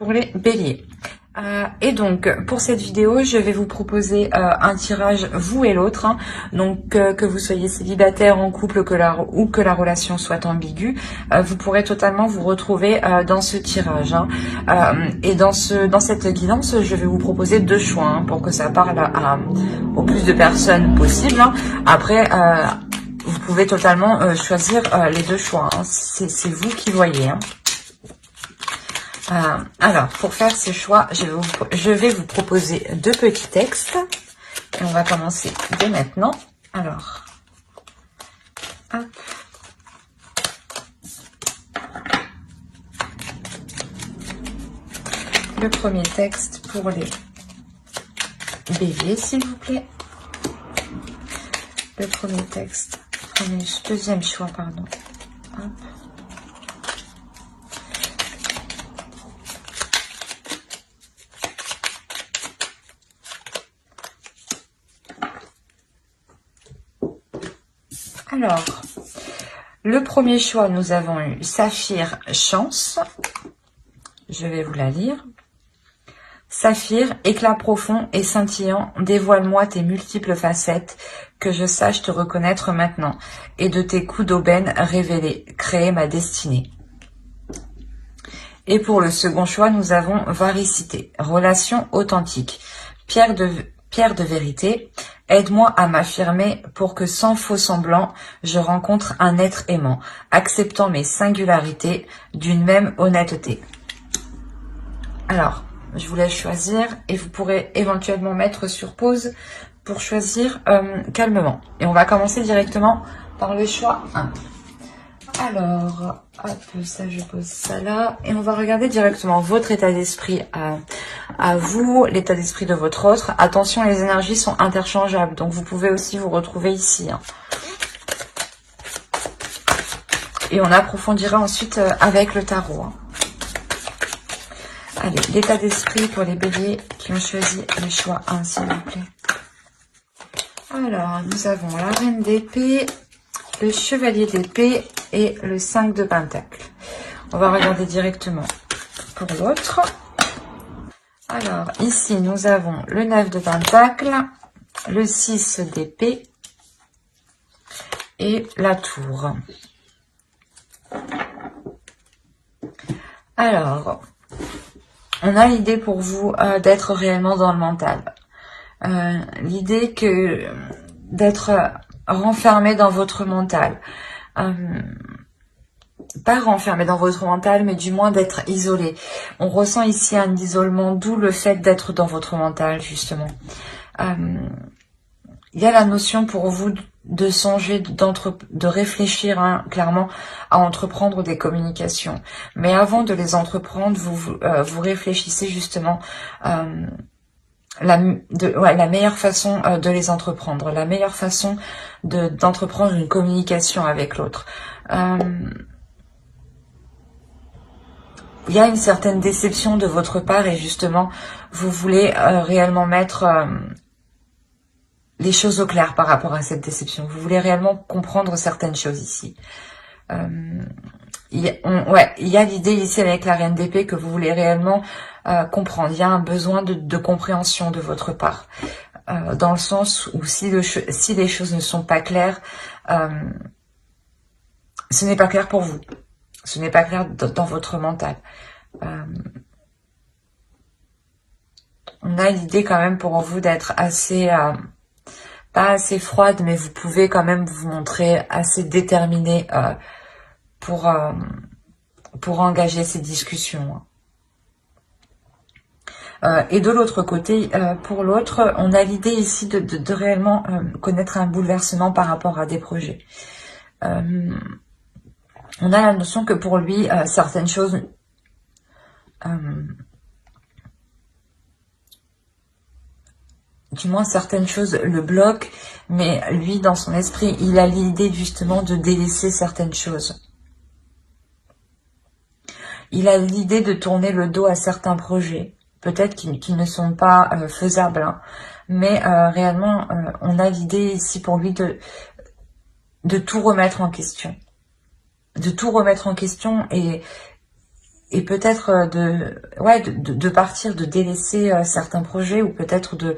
pour les béliers. Et donc pour cette vidéo, je vais vous proposer un tirage vous et l'autre, hein. Donc que vous soyez célibataire, en couple, ou que la relation soit ambiguë, vous pourrez totalement vous retrouver dans ce tirage, hein. Et dans cette guidance, je vais vous proposer deux choix, hein, pour que ça parle au plus de personnes possible, hein. Après, vous pouvez totalement choisir les deux choix, hein. C'est vous qui voyez, hein. Alors, pour faire ce choix, je vais vous proposer deux petits textes. Et on va commencer dès maintenant. Alors, hop. Le premier texte pour les béliers, s'il vous plaît. Le premier texte, deuxième choix, pardon. Hop. Alors, le premier choix, nous avons eu Saphir, Chance. Je vais vous la lire. Saphir, éclat profond et scintillant, dévoile-moi tes multiples facettes, que je sache te reconnaître maintenant, et de tes coups d'aubaine révélés, créer ma destinée. Et pour le second choix, nous avons Varicité, relation authentique, pierre de vérité, aide-moi à m'affirmer pour que sans faux semblant, je rencontre un être aimant, acceptant mes singularités d'une même honnêteté. Alors, je vous laisse choisir et vous pourrez éventuellement mettre sur pause pour choisir calmement. Et on va commencer directement par le choix 1. Alors, hop, ça je pose ça là. Et on va regarder directement votre état d'esprit à vous, l'état d'esprit de votre autre. Attention, les énergies sont interchangeables, donc vous pouvez aussi vous retrouver ici, hein. Et on approfondira ensuite avec le tarot, hein. Allez, l'état d'esprit pour les béliers qui ont choisi le choix 1, s'il vous plaît. Alors, nous avons la reine d'épée, le chevalier d'épée et le 5 de pentacle. On va regarder directement pour l'autre. Alors, ici, nous avons le 9 de pentacle, le 6 d'épée et la tour. Alors, on a l'idée pour vous d'être réellement dans le mental. L'idée que d'être renfermé dans votre mental. Pas renfermé dans votre mental, mais du moins d'être isolé. On ressent ici un isolement, d'où le fait d'être dans votre mental, justement. Il y a la notion pour vous de songer, de réfléchir, hein, clairement, à entreprendre des communications. Mais avant de les entreprendre, vous réfléchissez justement la meilleure façon de les entreprendre, la meilleure façon d'entreprendre une communication avec l'autre. Il y a une certaine déception de votre part et justement, vous voulez réellement mettre les choses au clair par rapport à cette déception. Vous voulez réellement comprendre certaines choses ici. Il y a l'idée ici avec la reine d'épée que vous voulez réellement comprendre. Il y a un besoin de compréhension de votre part. Dans le sens où si les choses ne sont pas claires, ce n'est pas clair pour vous. Ce n'est pas clair dans votre mental. On a l'idée quand même pour vous d'être assez... pas assez froide, mais vous pouvez quand même vous montrer assez déterminé pour engager ces discussions. Et de l'autre côté, pour l'autre, on a l'idée ici de réellement connaître un bouleversement par rapport à des projets. On a la notion que pour lui, certaines choses... du moins certaines choses le bloquent, mais lui, dans son esprit, il a l'idée justement de délaisser certaines choses. Il a l'idée de tourner le dos à certains projets, peut-être qui ne sont pas faisables, hein, mais réellement, on a l'idée ici pour lui de tout remettre en question. De tout remettre en question et et peut-être de partir, de délaisser certains projets, ou peut-être de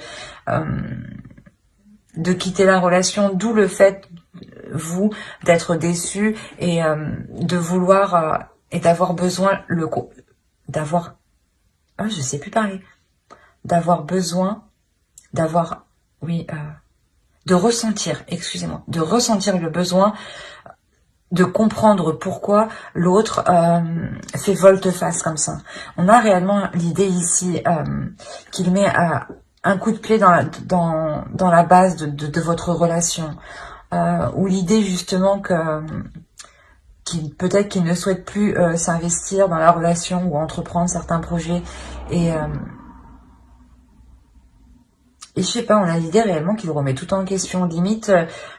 quitter la relation, d'où le fait, vous, d'être déçu et de vouloir et d'avoir besoin d'avoir, je sais plus parler, d'avoir besoin, d'avoir, oui, de ressentir, excusez-moi, de ressentir le besoin de comprendre pourquoi l'autre fait volte-face comme ça. On a réellement l'idée ici qu'il met un coup de pied dans la base de votre relation, ou l'idée justement peut-être qu'il ne souhaite plus s'investir dans la relation ou entreprendre certains projets, et je sais pas, on a l'idée réellement qu'il remet tout en question, limite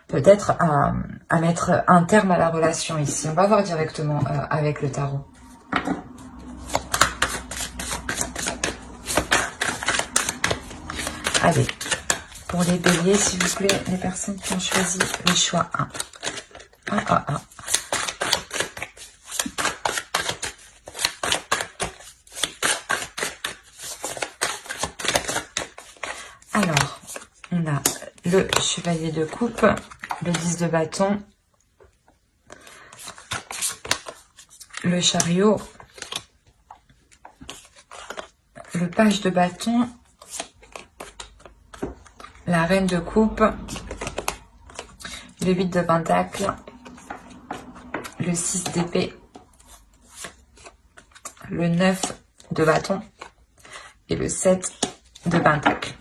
peut-être à mettre un terme à la relation ici. On va voir directement avec le tarot. Allez, pour les béliers, s'il vous plaît, les personnes qui ont choisi le choix 1. Alors, on a le chevalier de coupe, le 10 de bâton, le chariot, le page de bâton, la reine de coupe, le 8 de pentacle, le 6 d'épée, le 9 de bâton et le 7 de pentacle.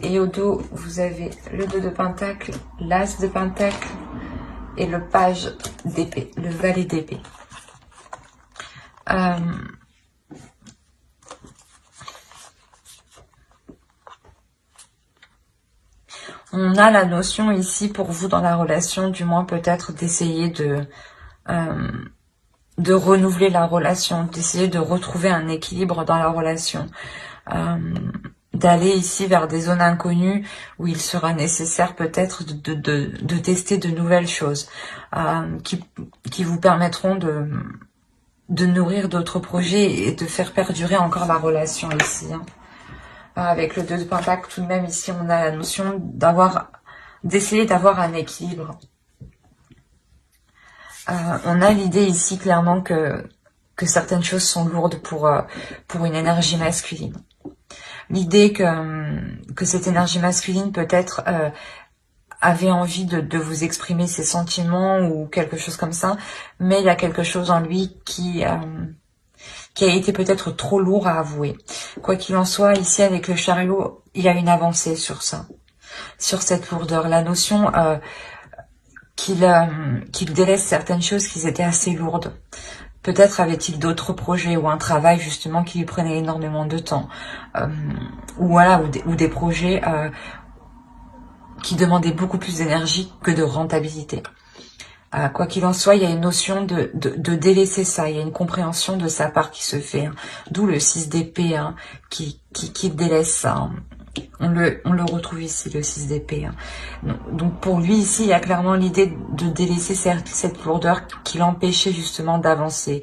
Et au dos, vous avez le 2 de pentacle, l'as de pentacle et le page d'épée, le valet d'épée. On a la notion ici pour vous dans la relation, du moins peut-être d'essayer de renouveler la relation, d'essayer de retrouver un équilibre dans la relation, d'aller ici vers des zones inconnues où il sera nécessaire peut-être de tester de nouvelles choses qui vous permettront de nourrir d'autres projets et de faire perdurer encore la relation ici. Avec le 2 de pentacle, tout de même, ici, on a la notion d'essayer d'avoir un équilibre. On a l'idée ici, clairement, que certaines choses sont lourdes pour une énergie masculine. L'idée que cette énergie masculine, peut-être, avait envie de vous exprimer ses sentiments ou quelque chose comme ça, mais il y a quelque chose en lui qui a été peut-être trop lourd à avouer. Quoi qu'il en soit, ici avec le chariot, il y a une avancée sur ça, sur cette lourdeur. La notion qu'il délaisse certaines choses qui étaient assez lourdes. Peut-être avait-il d'autres projets ou un travail justement qui lui prenait énormément de temps. Ou des projets qui demandaient beaucoup plus d'énergie que de rentabilité. Quoi qu'il en soit, il y a une notion de délaisser ça, il y a une compréhension de sa part qui se fait, d'où le 6 d'épée qui délaisse ça. On le retrouve ici, le 6 d'épée. Donc pour lui ici, il y a clairement l'idée de délaisser cette lourdeur qui l'empêchait justement d'avancer.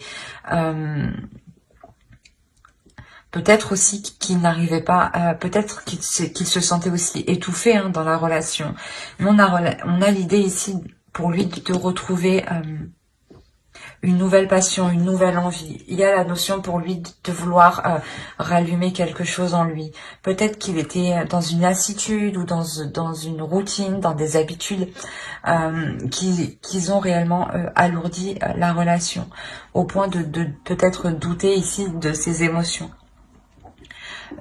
Peut-être aussi qu'il n'arrivait pas, peut-être qu'il se sentait aussi étouffé dans la relation. Mais on a l'idée ici pour lui de retrouver une nouvelle passion, une nouvelle envie. Il y a la notion pour lui de vouloir rallumer quelque chose en lui. Peut-être qu'il était dans une lassitude ou dans une routine, dans des habitudes qui ont réellement alourdi la relation, au point de peut-être douter ici de ses émotions.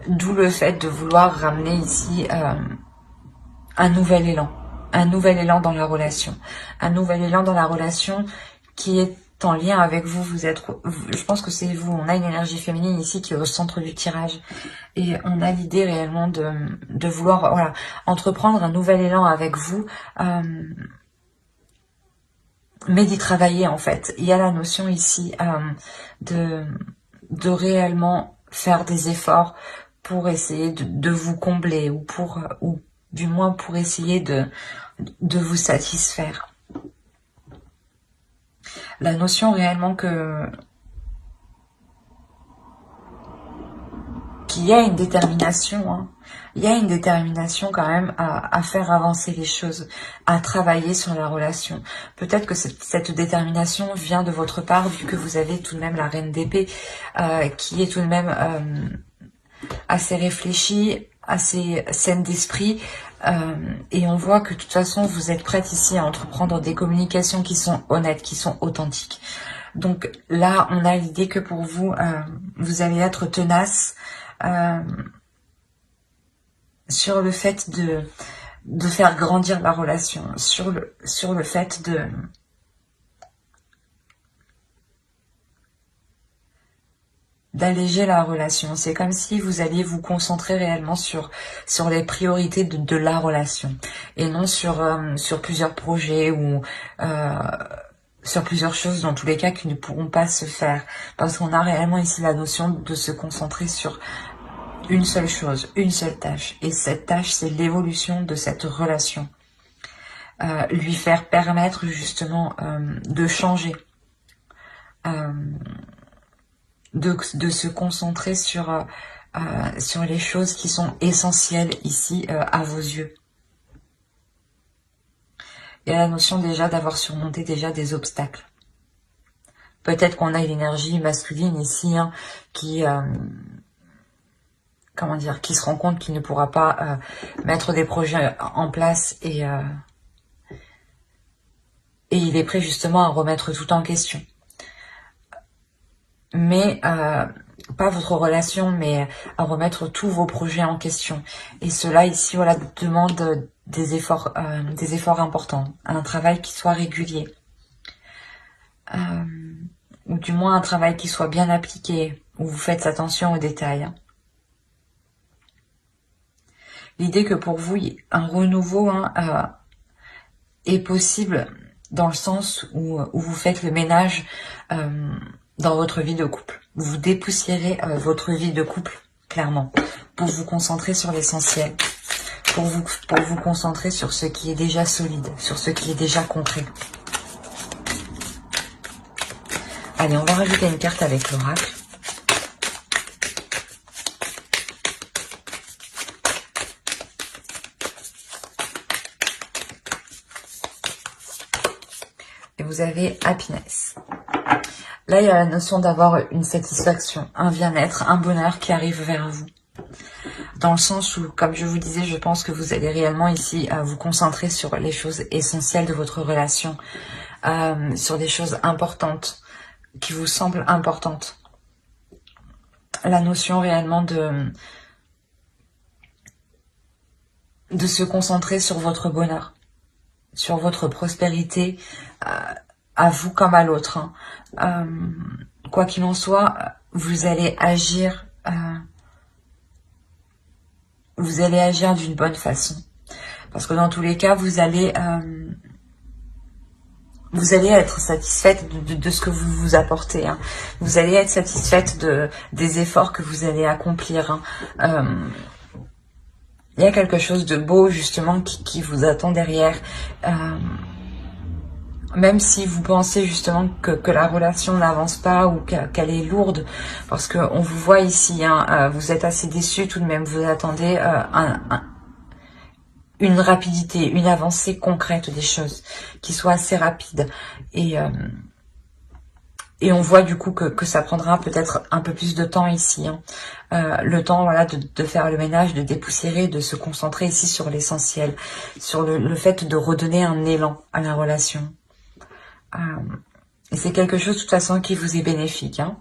D'où le fait de vouloir ramener ici un nouvel élan dans la relation. Un nouvel élan dans la relation qui est en lien avec vous. Je pense que c'est vous. On a une énergie féminine ici qui est au centre du tirage. Et on a l'idée réellement de vouloir entreprendre un nouvel élan avec vous. Mais d'y travailler en fait. Il y a la notion ici de réellement faire des efforts pour essayer de vous combler ou du moins pour essayer de vous satisfaire. La notion réellement que qu'il y a une détermination, hein. Il y a une détermination quand même à faire avancer les choses, à travailler sur la relation. Peut-être que cette détermination vient de votre part, vu que vous avez tout de même la reine d'épée, qui est tout de même assez réfléchie, assez saine d'esprit. Et on voit que de toute façon, vous êtes prête ici à entreprendre des communications qui sont honnêtes, qui sont authentiques. Donc là, on a l'idée que pour vous, vous allez être tenace sur le fait de faire grandir la relation, sur le fait d'alléger la relation. C'est comme si vous alliez vous concentrer réellement sur les priorités de la relation et non sur plusieurs projets ou sur plusieurs choses dans tous les cas qui ne pourront pas se faire, parce qu'on a réellement ici la notion de se concentrer sur une seule chose, une seule tâche, et cette tâche c'est l'évolution de cette relation, lui faire permettre justement de changer, de se concentrer sur les choses qui sont essentielles ici à vos yeux. Il y a la notion déjà d'avoir surmonté déjà des obstacles. Peut-être qu'on a une énergie masculine ici hein, qui comment dire, qui se rend compte qu'il ne pourra pas mettre des projets en place et il est prêt justement à remettre tout en question. Mais pas votre relation, mais à remettre tous vos projets en question. Et cela ici, voilà, demande des efforts importants, un travail qui soit régulier, ou du moins un travail qui soit bien appliqué, où vous faites attention aux détails. Hein. L'idée que pour vous, un renouveau hein, est possible dans le sens où vous faites le ménage dans votre vie de couple. Vous dépoussiérez votre vie de couple, clairement, pour vous concentrer sur l'essentiel, pour vous concentrer sur ce qui est déjà solide, sur ce qui est déjà concret. Allez, on va rajouter une carte avec l'oracle. Et vous avez happiness. Là, il y a la notion d'avoir une satisfaction, un bien-être, un bonheur qui arrive vers vous. Dans le sens où, comme je vous disais, je pense que vous allez réellement ici vous concentrer sur les choses essentielles de votre relation, sur des choses importantes, qui vous semblent importantes. La notion réellement de se concentrer sur votre bonheur, sur votre prospérité, à vous comme à l'autre. Hein. Quoi qu'il en soit, vous allez agir d'une bonne façon. Parce que dans tous les cas, vous allez être satisfaite de ce que vous vous apportez. Hein. Vous allez être satisfaite des efforts que vous allez accomplir. Hein. Il y a quelque chose de beau justement qui vous attend derrière. Même si vous pensez justement que la relation n'avance pas ou qu'elle est lourde, parce qu'on vous voit ici, hein, vous êtes assez déçu tout de même, vous attendez une rapidité, une avancée concrète des choses, qui soit assez rapide. Et on voit du coup que ça prendra peut-être un peu plus de temps ici. Hein. Le temps voilà, de faire le ménage, de dépoussiérer, de se concentrer ici sur l'essentiel, sur le fait de redonner un élan à la relation. Et c'est quelque chose de toute façon qui vous est bénéfique. Hein.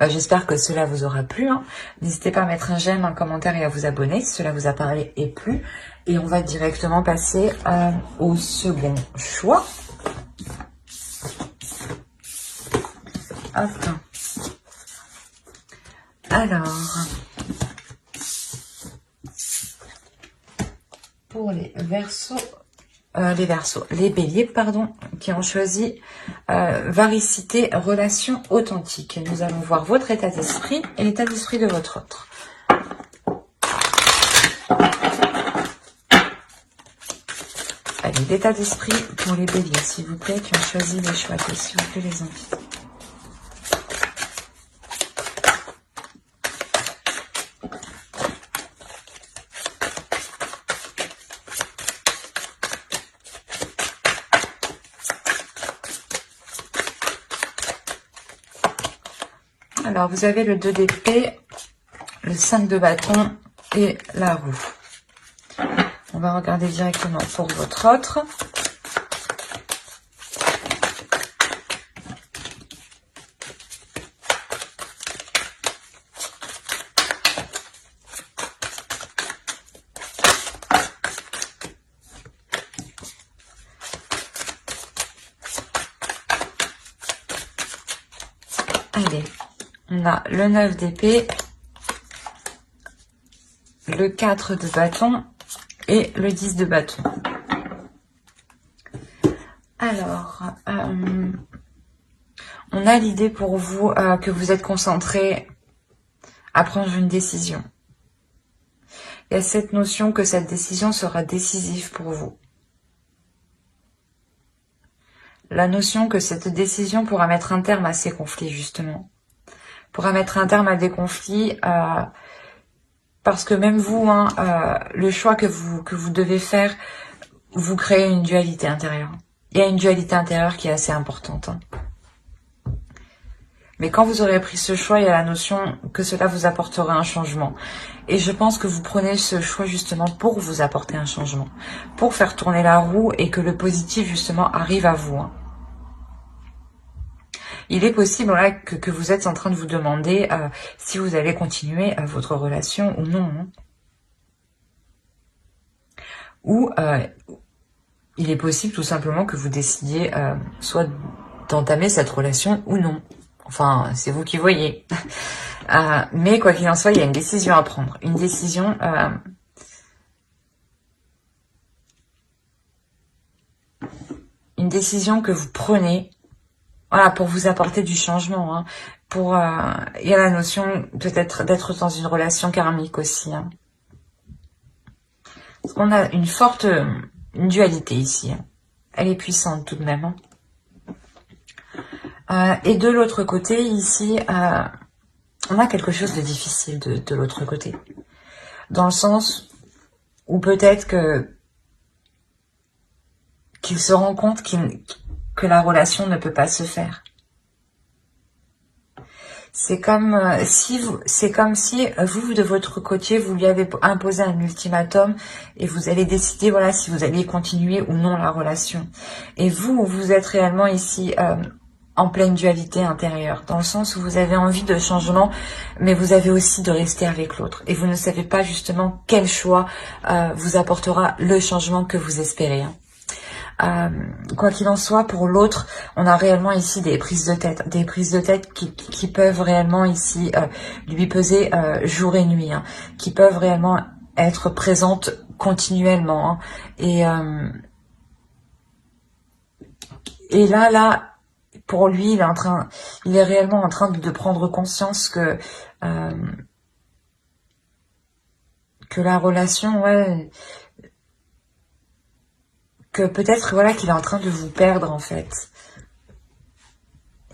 J'espère que cela vous aura plu. Hein. N'hésitez pas à mettre un j'aime, un commentaire et à vous abonner si cela vous a parlé et plu. Et on va directement passer au second choix. Hop. Alors, pour les Verseaux, les Béliers, pardon, qui ont choisi varicité, relation authentique. Nous allons voir votre état d'esprit et l'état d'esprit de votre autre. Allez, l'état d'esprit pour les Béliers, s'il vous plaît, qui ont choisi les choix, s'il vous plaît, les invités. Alors, vous avez le 2 d'épée, le 5 de bâton et la roue. On va regarder directement pour votre autre. Allez, on a le 9 d'épée, le 4 de bâton et le 10 de bâton. Alors, on a l'idée pour vous que vous êtes concentré à prendre une décision. Il y a cette notion que cette décision sera décisive pour vous. La notion que cette décision pourra mettre un terme à ces conflits, justement. Pourra mettre un terme à des conflits, parce que même vous, le choix que vous devez faire, vous créez une dualité intérieure. Il y a une dualité intérieure qui est assez importante. Mais quand vous aurez pris ce choix, il y a la notion que cela vous apportera un changement. Et je pense que vous prenez ce choix justement pour vous apporter un changement. Pour faire tourner la roue et que le positif justement arrive à vous. Il est possible que vous êtes en train de vous demander si vous allez continuer votre relation ou non. Ou il est possible tout simplement que vous décidiez soit d'entamer cette relation ou non. Enfin, c'est vous qui voyez. Mais quoi qu'il en soit, il y a une décision à prendre. Une décision... une décision que vous prenez, voilà, pour vous apporter du changement. Pour, il y a la notion peut-être d'être dans une relation karmique aussi. Parce qu'on a une forte dualité ici. Elle est puissante tout de même. Et de l'autre côté, ici, on a quelque chose de difficile de l'autre côté. Dans le sens où peut-être qu'il se rend compte que la relation ne peut pas se faire. C'est comme si vous de votre côté vous lui avez imposé un ultimatum et vous allez décider voilà si vous allez continuer ou non la relation. Et vous êtes réellement ici en pleine dualité intérieure, dans le sens où vous avez envie de changement, mais vous avez aussi de rester avec l'autre. Et vous ne savez pas justement quel choix vous apportera le changement que vous espérez. Quoi qu'il en soit, pour l'autre, on a réellement ici des prises de tête qui peuvent réellement ici lui peser jour et nuit, qui peuvent réellement être présentes continuellement. Et là, pour lui, il est réellement en train de prendre conscience que la relation, que peut-être voilà qu'il est en train de vous perdre en fait.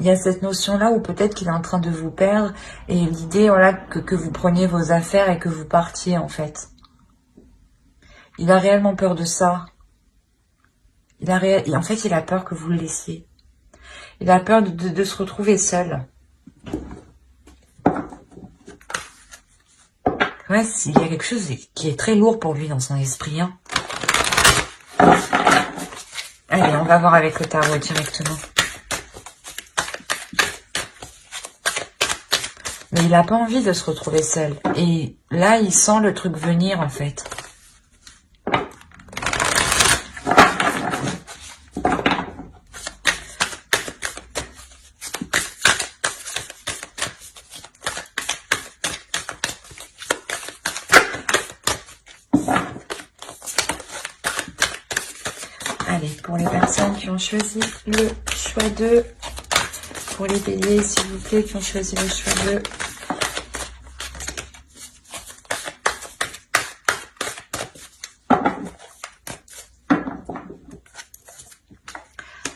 Il y a cette notion là où peut-être qu'il est en train de vous perdre et l'idée voilà que vous preniez vos affaires et que vous partiez en fait. Il a réellement peur de ça. En fait il a peur que vous le laissiez. Il a peur de se retrouver seul. Ouais, il y a quelque chose qui est très lourd pour lui dans son esprit. Allez, on va voir avec le tarot directement. Mais il n'a pas envie de se retrouver seul. Et là, il sent le truc venir, en fait. Allez, pour les personnes qui ont choisi le choix 2, pour les béliers, s'il vous plaît, qui ont choisi le choix 2.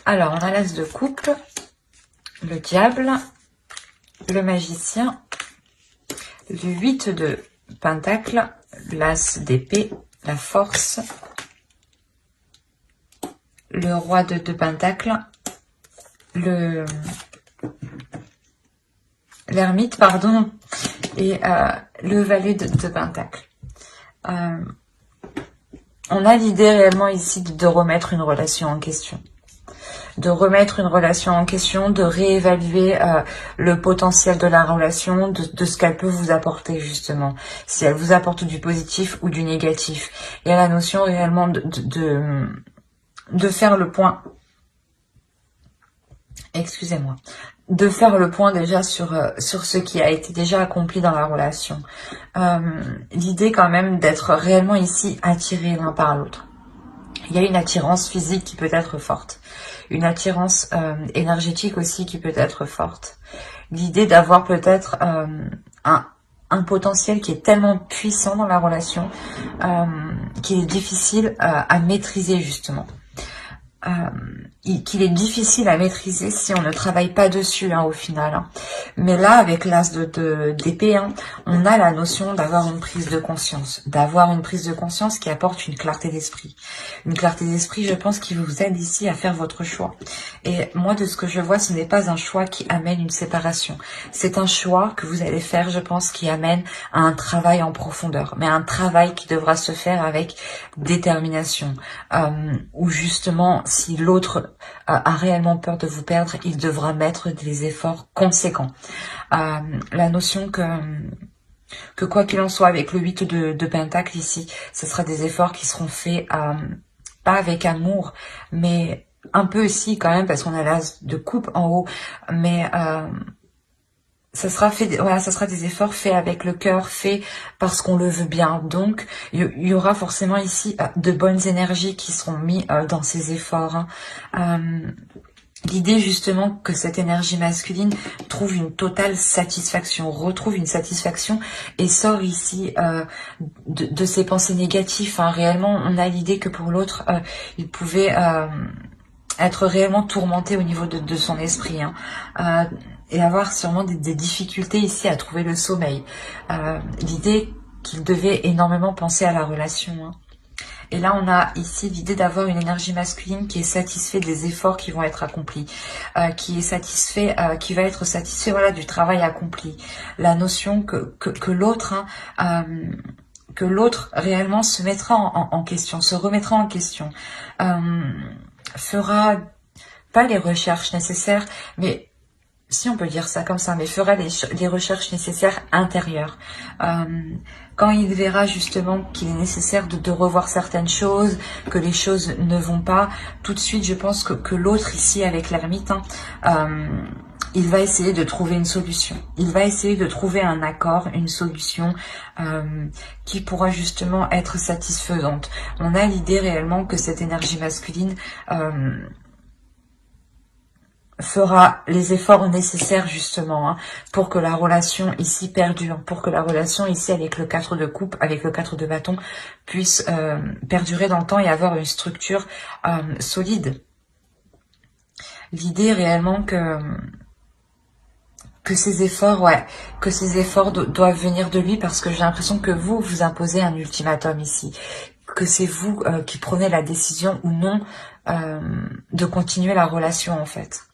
Alors, on a l'as de coupe, le diable, le magicien, le 8 de pentacle, l'as d'épée, la force, le roi de pentacle, l'ermite, pardon, et le valet de Pentacle. On a l'idée réellement ici de remettre une relation en question. De remettre une relation en question, de réévaluer le potentiel de la relation, de ce qu'elle peut vous apporter justement. Si elle vous apporte du positif ou du négatif. Il y a la notion réellement de faire le point. Excusez-moi. De faire le point déjà sur ce qui a été déjà accompli dans la relation. L'idée quand même d'être réellement ici attirés l'un par l'autre. Il y a une attirance physique qui peut être forte. Une attirance énergétique aussi qui peut être forte. L'idée d'avoir peut-être un potentiel qui est tellement puissant dans la relation qu'il est difficile à maîtriser justement. Qu'il est difficile à maîtriser si on ne travaille pas dessus au final. Mais là, avec l'as d'épée, on a la notion d'avoir une prise de conscience. D'avoir une prise de conscience qui apporte une clarté d'esprit. Une clarté d'esprit, je pense, qui vous aide ici à faire votre choix. Et moi, de ce que je vois, ce n'est pas un choix qui amène une séparation. C'est un choix que vous allez faire, je pense, qui amène à un travail en profondeur. Mais un travail qui devra se faire avec détermination. Où justement, si l'autre a réellement peur de vous perdre, il devra mettre des efforts conséquents. La notion que quoi qu'il en soit, avec le 8 de Pentacle ici, ce sera des efforts qui seront faits pas avec amour, mais un peu aussi quand même, parce qu'on a l'as de coupe en haut, mais ça sera fait, voilà, ça sera des efforts faits avec le cœur, faits parce qu'on le veut bien. Donc, il y aura forcément ici de bonnes énergies qui seront mises dans ces efforts. L'idée justement que cette énergie masculine trouve une totale satisfaction, retrouve une satisfaction et sort ici de ses pensées négatives. Réellement, on a l'idée que pour l'autre, il pouvait être réellement tourmenté au niveau de son esprit. Et avoir sûrement des difficultés ici à trouver le sommeil. L'idée qu'il devait énormément penser à la relation. Et là, on a ici l'idée d'avoir une énergie masculine qui est satisfait des efforts qui vont être accomplis, qui est satisfait, qui va être satisfait, voilà, du travail accompli. La notion que l'autre, que l'autre réellement se mettra en question, se remettra en question, fera pas les recherches nécessaires, mais si on peut dire ça comme ça, mais fera les recherches nécessaires intérieures. Quand il verra justement qu'il est nécessaire de revoir certaines choses, que les choses ne vont pas, tout de suite, je pense que l'autre ici, avec l'ermite, il va essayer de trouver une solution. Il va essayer de trouver un accord, une solution qui pourra justement être satisfaisante. On a l'idée réellement que cette énergie masculine fera les efforts nécessaires justement pour que la relation ici perdure, pour que la relation ici avec le 4 de coupe, avec le 4 de bâton puisse perdurer dans le temps et avoir une structure solide. L'idée réellement que ces efforts, doivent venir de lui, parce que j'ai l'impression que vous imposez un ultimatum ici, que c'est vous qui prenez la décision ou non de continuer la relation en fait.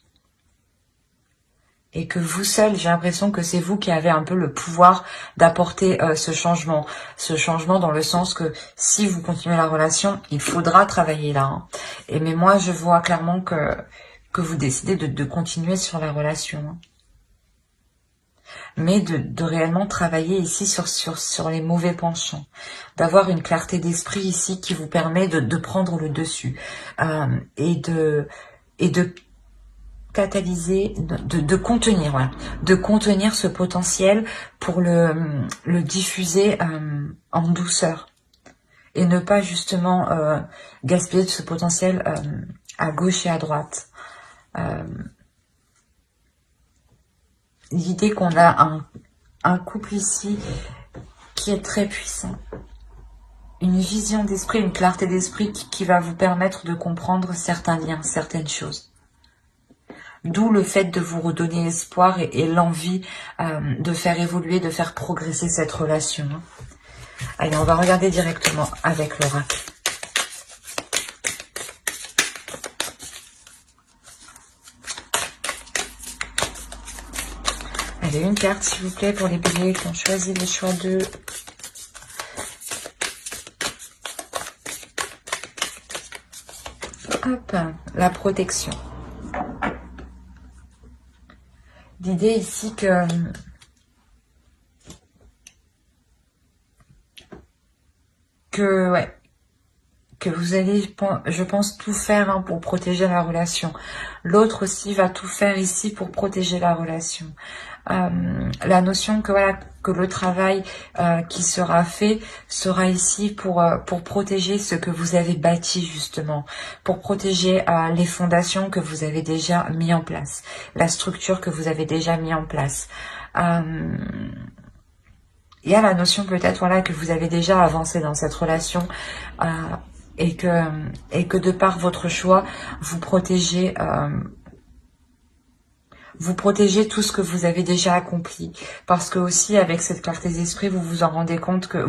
Et que vous seul, j'ai l'impression que c'est vous qui avez un peu le pouvoir d'apporter ce changement. Ce changement dans le sens que si vous continuez la relation, il faudra travailler là. Mais moi, je vois clairement que vous décidez de continuer sur la relation. Mais de réellement travailler ici sur les mauvais penchants. D'avoir une clarté d'esprit ici qui vous permet de prendre le dessus. Et de catalyser, de contenir, voilà, de contenir ce potentiel pour le diffuser en douceur et ne pas justement gaspiller ce potentiel à gauche et à droite. L'idée qu'on a un couple ici qui est très puissant, une vision d'esprit, une clarté d'esprit qui va vous permettre de comprendre certains liens, certaines choses. D'où le fait de vous redonner espoir et l'envie de faire évoluer, de faire progresser cette relation. Allez, on va regarder directement avec l'oracle. Allez, une carte, s'il vous plaît, pour les béliers qui ont choisi le choix de... Hop, la protection. L'idée ici que vous allez, je pense, tout faire hein, pour protéger la relation. L'autre aussi va tout faire ici pour protéger la relation. La notion que voilà, que le travail qui sera fait sera ici pour protéger ce que vous avez bâti justement, pour protéger les fondations que vous avez déjà mis en place, la structure que vous avez déjà mis en place. Il y a la notion peut-être voilà que vous avez déjà avancé dans cette relation et que de par votre choix vous protégez tout ce que vous avez déjà accompli, parce que aussi avec cette clarté d'esprit vous vous rendez compte que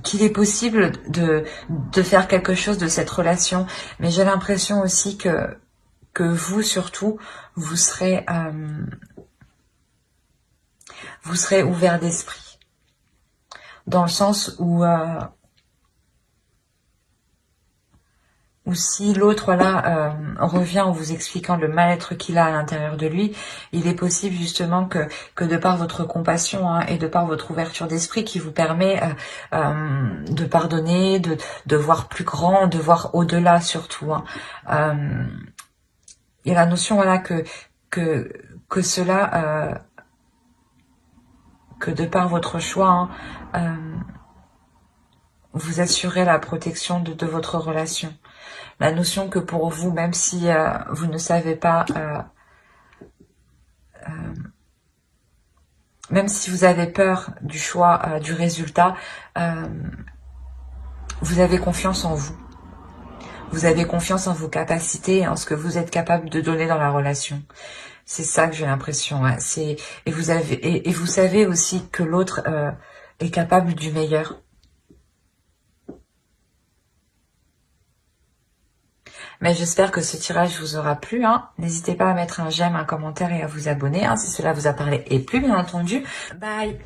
qu'il est possible de faire quelque chose de cette relation, mais j'ai l'impression aussi que vous surtout vous serez ouvert d'esprit, dans le sens où si l'autre là revient en vous expliquant le mal-être qu'il a à l'intérieur de lui, il est possible justement que de par votre compassion hein, et de par votre ouverture d'esprit qui vous permet de pardonner, de voir plus grand, de voir au-delà surtout. Hein. Il y a la notion voilà que cela, que de par votre choix, hein, vous assurez la protection de votre relation. La notion que pour vous, même si vous ne savez pas, même si vous avez peur du choix, du résultat, vous avez confiance en vous. Vous avez confiance en vos capacités et en ce que vous êtes capable de donner dans la relation. C'est ça que j'ai l'impression. Hein. Et vous savez aussi que l'autre est capable du meilleur. Mais j'espère que ce tirage vous aura plu. Hein. N'hésitez pas à mettre un j'aime, un commentaire et à vous abonner hein, si cela vous a parlé et plu, bien entendu. Bye!